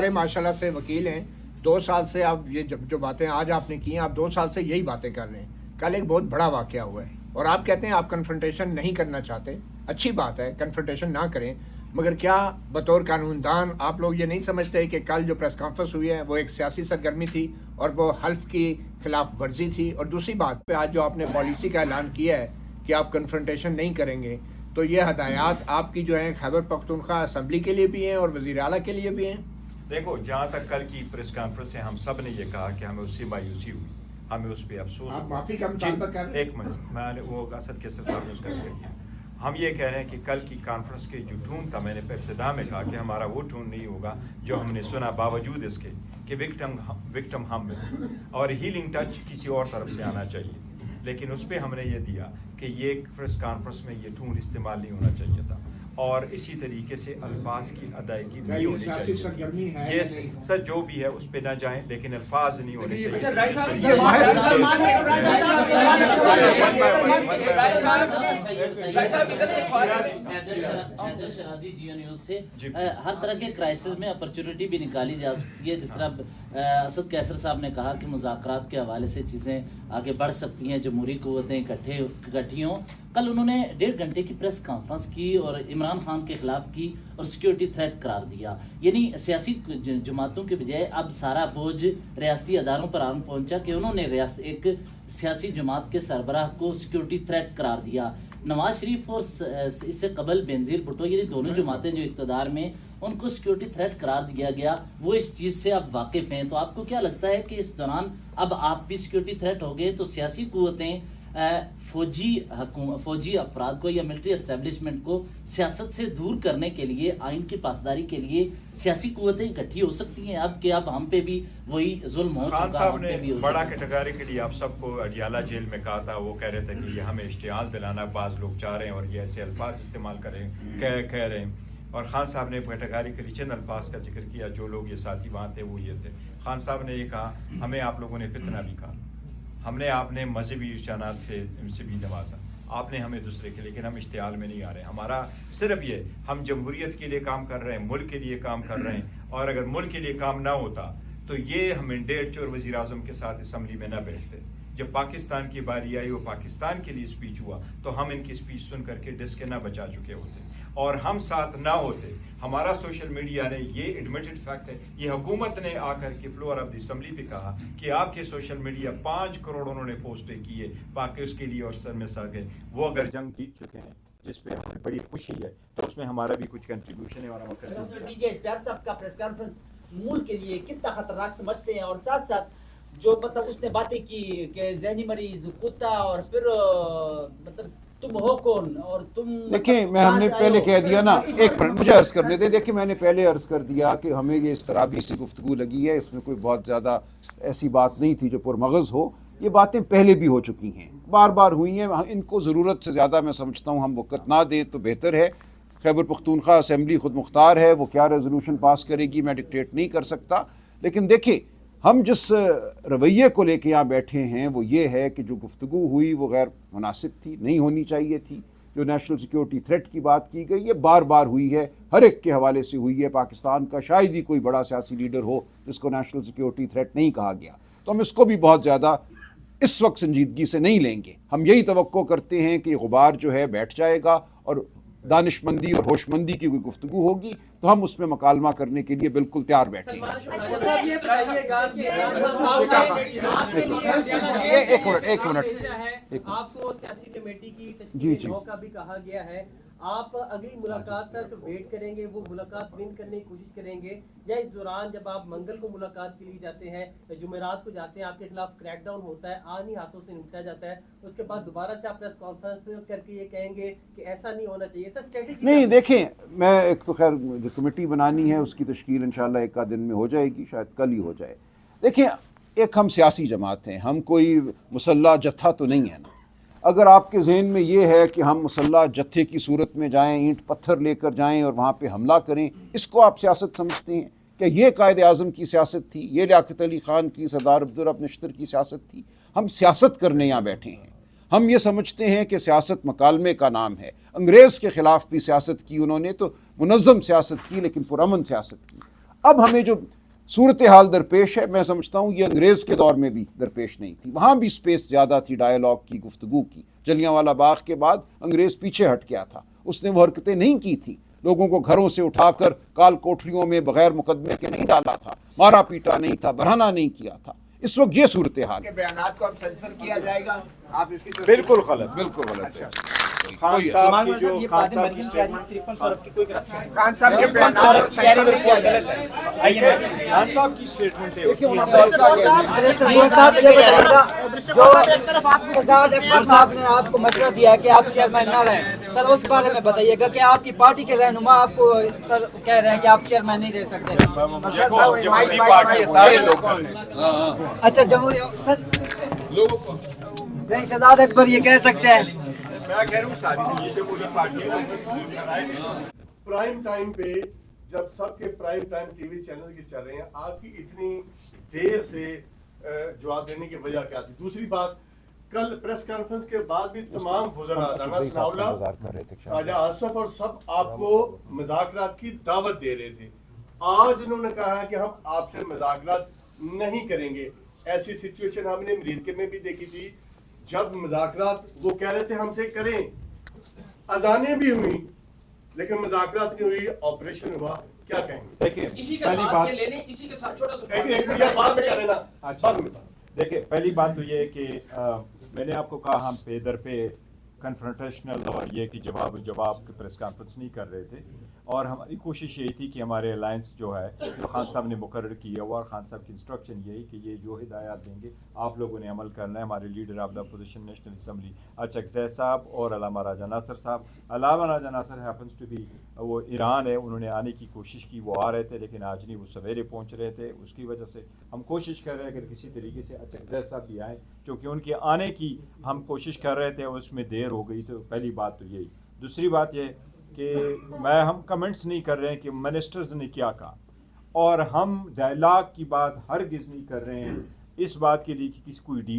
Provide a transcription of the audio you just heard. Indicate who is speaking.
Speaker 1: सारे माशाल्लाह से वकील हैं। 2 साल से आप ये जो बातें आज आपने की हैं, आप 2 साल से यही बातें कर रहे हैं। कल एक बहुत बड़ा वाकया हुआ है और आप कहते हैं आप कन्फ्रंटेशन नहीं करना चाहते। अच्छी बात है, कन्फ्रंटेशन ना करें, मगर क्या बतौर कानूनदान आप लोग ये नहीं समझते कि कल जो प्रेस कॉन्फ्रेंस हुई है वो एक सियासी सरगर्मी थी और वो हल्फ की खिलाफ वर्जी थी। और दूसरी बात पे आज जो आपने पॉलिसी का ऐलान किया है कि आप कन्फ्रंटेशन नहीं करेंगे, तो ये हदायत आपकी जो है खैबर पख्तूनख्वा असम्बली के लिए भी हैं और वज़ीर आला के लिए भी हैं।
Speaker 2: देखो, जहाँ तक कल की प्रेस कॉन्फ्रेंस से हम सब ने ये कहा कि हमें उससे मायूसी हुई, हमें उस पर अफसोस।
Speaker 1: आप माफी का मुतालबा कर रहे हैं?
Speaker 2: एक मिनट, मैंने वो असद केसर साहब ने उसका जिक्र किया। हम ये कह रहे हैं कि कल की कॉन्फ्रेंस के जो टून था, मैंने इब्तिदा में कहा कि हमारा वो टून नहीं होगा जो हमने सुना, बावजूद इसके कि विक्टिम हम और हीलिंग टच किसी और तरफ से आना चाहिए। लेकिन उस पर हमने ये दिया कि ये प्रेस कॉन्फ्रेंस में ये टून इस्तेमाल नहीं होना चाहिए था और इसी तरीके से अल्फाज की अदायगी नहीं होनी चाहिए। ये सर जो भी है उस पे ना जाएं, लेकिन अल्फाज नहीं होने चाहिए।
Speaker 3: हर तरह के क्राइसिस में अपॉर्चुनिटी भी निकाली जा सकती है, जिस तरह असद कैसर साहब ने कहा कि मुज़ाकरात के हवाले से चीज़ें आगे बढ़ सकती हैं, जमहूरी कुव्वतें इकट्ठी हों। कल उन्होंने 1.5 घंटे की प्रेस कॉन्फ्रेंस की और इमरान खान के खिलाफ की और सिक्योरिटी थ्रेट करार दिया। यानी सियासी जमातों के बजाय अब सारा बोझ रियासती अदारों पर आन पहुंचा कि उन्होंने एक सियासी जमात के सरबराह को सिक्योरिटी थ्रेट करार दिया। नवाज शरीफ और इससे कबल बेनज़ीर भुट्टो, यानी दोनों जमातें जो इक़्तिदार में, उनको सिक्योरिटी थ्रेट करार दिया गया। वो इस चीज़ से अब वाकिफ़ हैं। तो आपको क्या लगता है कि इस दौरान अब आप भी सिक्योरिटी थ्रेट हो गए तो सियासी कुव्वतें फौजी अफराद को या मिलिट्री एस्टेब्लिशमेंट को सियासत से दूर करने के लिए, आइन की पासदारी के लिए सियासी कुव्वतें इकट्ठी हो सकती हैं अब कि अब हम पे भी वही जुल्म हो चुका है?
Speaker 2: खान साहब ने बड़ा कैटेगरिकली आप सबको अडियाला जेल में कहा था, वो कह रहे थे कि ये हमें इश्तियाल दिलाना बाज लोग चाह रहे हैं और ये ऐसे अल्फाज इस्तेमाल कह रहे हैं। और खान साहब ने कैटेगरिकली चंद अल्फाज का जिक्र किया, जो लोग ये साथी वहाँ थे वो ये थे। खान साहब ने ये कहा हमें आप लोगों ने फितना भी कहा, हमने आपने मजहबी रुझानात से भी नवाजा, आपने हमें दूसरे के, लेकिन हम इश्तियाल में नहीं आ रहे। हमारा सिर्फ ये, हम जमहूरियत के लिए काम कर रहे हैं, मुल्क के लिए काम कर रहे हैं। और अगर मुल्क के लिए काम ना होता तो ये हम मंडेट चोर वज़ीर आज़म के साथ असम्बली में ना बैठते। जब पाकिस्तान की बारी आई, वो पाकिस्तान के लिए स्पीच हुआ, तो हम इनकी स्पीच सुन करके डिस्क ना बचा चुके होते और हम साथ ना होते। हमारा सोशल मीडिया ने, ये एडमिटेड फैक्ट है, ये हुकूमत ने आकर के फ्लोर ऑफ द असम्बली पे कहा कि आपके सोशल मीडिया 5 करोड़ उन्होंने पोस्टें की है बाकी उसके लिए और सर में सर गए। वो अगर जंग जीत चुके हैं, जिस पे हमें बड़ी खुशी है, तो उसमें हमारा भी कुछ कंट्रीब्यूशन है। और हम
Speaker 4: डीजे इस्तियाल साहब का प्रेस कॉन्फ्रेंस मुल्क के लिए कितना खतरनाक समझते हैं? और साथ साथ जो मतलब उसने बातें की कि ज़हनी मरीज, कुत्ता, और फिर मतलब तुम हो कौन और तुम,
Speaker 5: देखिए मैं हमने पहले कह दिया ना, एक मिनट मुझे अर्ज करने दे। देखिए मैंने पहले अर्ज कर दिया कि हमें ये इस तरह भी सी गुफ्तगू लगी है, इसमें कोई बहुत ज़्यादा ऐसी बात नहीं थी जो पुरमगज़ हो। ये बातें पहले भी हो चुकी हैं, बार बार हुई हैं। इनको ज़रूरत से ज़्यादा मैं समझता हूँ हम वक़्त ना दें तो बेहतर है। खैबर पख्तूनख्वा असम्बली खुद मुख्तार है, वो क्या रेजोल्यूशन पास करेगी मैं डिक्टेट नहीं कर सकता। लेकिन देखिए हम जिस रवैये को लेके यहाँ बैठे हैं वो ये है कि जो गुफ्तगू हुई वो गैर मुनासिब थी, नहीं होनी चाहिए थी। जो नेशनल सिक्योरिटी थ्रेट की बात की गई ये बार बार हुई है, हर एक के हवाले से हुई है। पाकिस्तान का शायद ही कोई बड़ा सियासी लीडर हो जिसको नेशनल सिक्योरिटी थ्रेट नहीं कहा गया। तो हम इसको भी बहुत ज़्यादा इस वक्त संजीदगी से नहीं लेंगे। हम यही तवक्को करते हैं कि गुबार जो है बैठ जाएगा और दानिशमंदी और होशमंदी की कोई गुफ्तगू होगी तो हम उसमें मकालमा करने के लिए बिल्कुल तैयार बैठे हैं। एक मिनट
Speaker 4: आपको सियासी कमेटी की
Speaker 5: जी
Speaker 4: तश्कील का भी कहा गया है, आप अगली मुलाकात तक वेट करेंगे, वो मुलाकात विन करने की कोशिश करेंगे, या इस दौरान जब आप मंगल को मुलाकात के लिए जाते हैं या जुमेरात को जाते हैं, आपके खिलाफ क्रैकडाउन होता है, आनी हाथों से निपटा जाता है, उसके बाद दोबारा से आप प्रेस कॉन्फ्रेंस करके ये कहेंगे कि ऐसा नहीं होना चाहिए था? स्ट्रेटेजी
Speaker 5: नहीं, देखें मैं एक तो खैर जो कमेटी बनानी है उसकी तश्कील इंशाल्लाह एक आध दिन में हो जाएगी, शायद कल ही हो जाए। देखिए एक हम सियासी जमात हैं, हम कोई मुसल्ला जत्था तो नहीं है ना। अगर आपके जहन में ये है कि हम मुसल्ला जत्थे की सूरत में जाएं, ईंट पत्थर लेकर जाएं और वहाँ पे हमला करें, इसको आप सियासत समझते हैं? क्या ये कायद आज़म की सियासत थी? ये लियाकत अली ख़ान की, सरदार अब्दुर्रब नश्तर की सियासत थी? हम सियासत करने यहाँ बैठे हैं। हम ये समझते हैं कि सियासत मकालमे का नाम है। अंग्रेज़ के ख़िलाफ़ भी सियासत की उन्होंने, तो मुनज़्ज़म सियासत की लेकिन पुरअमन सियासत की। अब हमें जो सूरत हाल दरपेश है, मैं समझता हूँ ये अंग्रेज़ के दौर में भी दरपेश नहीं थी। वहाँ भी स्पेस ज़्यादा थी डायलॉग की, गुफ्तगू की। जलियांवाला बाग के बाद अंग्रेज़ पीछे हट गया था, उसने वो हरकतें नहीं की थी। लोगों को घरों से उठाकर काल कोठरियों में बगैर मुकदमे के नहीं डाला था, मारा पीटा नहीं था, बरहना नहीं किया था। इस वक्त ये सूरत हाल है।
Speaker 1: बयानात को अब सेंसर किया जाएगा, आप इसकी
Speaker 2: बिल्कुल गलत,
Speaker 5: बिल्कुल गलत है।
Speaker 2: खान साहब की जो खान साहब की स्टेटमेंट,
Speaker 1: खान साहब के बयानात सेंसर किया गलत है।
Speaker 2: खान साहब की स्टेटमेंट है
Speaker 6: एक तरफ आपको सजाद अख्तर साहब ने आपको मशवरा दिया है कि आप चेयरमैन ना रहें, सर उस बारे में बताइएगा कि आपकी पार्टी के रहनुमा आपको सर कह रहे हैं कि आप चेयरमैन नहीं रह सकते। अच्छा, जमहूरी सर
Speaker 5: लोगों को
Speaker 6: नहीं, सजाद अकबर ये कह सकते हैं।
Speaker 2: मैं कह रहा हूँ सारी ये जो पूरी पार्टी है
Speaker 7: प्राइम टाइम पे, जब सबके प्राइम टाइम टीवी चैनल के चल रहे हैं, आपकी इतनी देर से जवाब देने की वजह क्या थी? दूसरी बात, कल प्रेस कॉन्फ्रेंस के बाद भी तमाम वज़रा, राना सनाउल्लाह, ख्वाजा आसफ और सब आपको मुज़ाकरात की दावत दे रहे थे। आज उन्होंने कहा है कि हम आपसे मुज़ाकरात नहीं करेंगे। ऐसी सिचुएशन हमने अमेरिका में भी देखी थी, जब मुज़ाकरात वो कह रहे थे हमसे करें, अजानें भी हुई लेकिन मुज़ाकरात नहीं हुई, ऑपरेशन हुआ। क्या कहेंगे?
Speaker 2: देखिए पहली बात,
Speaker 7: एक बात में कह लेना।
Speaker 2: अच्छा देखिए पहली बात तो ये है कि मैंने आपको कहा हम पे दर पे कन्फ्रंटेशनल और ये कि जवाब की प्रेस कॉन्फ्रेंस नहीं कर रहे थे, और हमारी कोशिश यही थी कि हमारे अलायंस जो है जो खान साहब ने मुकर्रर किया हुआ, और खान साहब की इंस्ट्रक्शन यही कि ये जो हिदायत देंगे आप लोगों ने अमल करना है। हमारे leader of the opposition national assembly Achakzai साहब और अल्लामा राजा नासर साहब, अल्लामा राजा नासर हैपन्स टू बी वो ईरान है, उन्होंने आने की कोशिश की, वो आ रहे थे लेकिन आज नहीं, वो सवेरे पहुँच रहे थे। उसकी वजह से हम कोशिश कर रहे हैं अगर किसी तरीके से अचकज़ई साहब भी आएँ, क्योंकि उनके आने की हम कोशिश कर रहे थे, उसमें देर हो गई। तो पहली बात तो यही। दूसरी बात ये कि हम कमेंट्स नहीं कर रहे हैं कि मिनिस्टर्स ने क्या कहा, और हम डायलॉग की बात हरगिज़ नहीं कर रहे हैं इस बात के लिए कि किसी कोई डील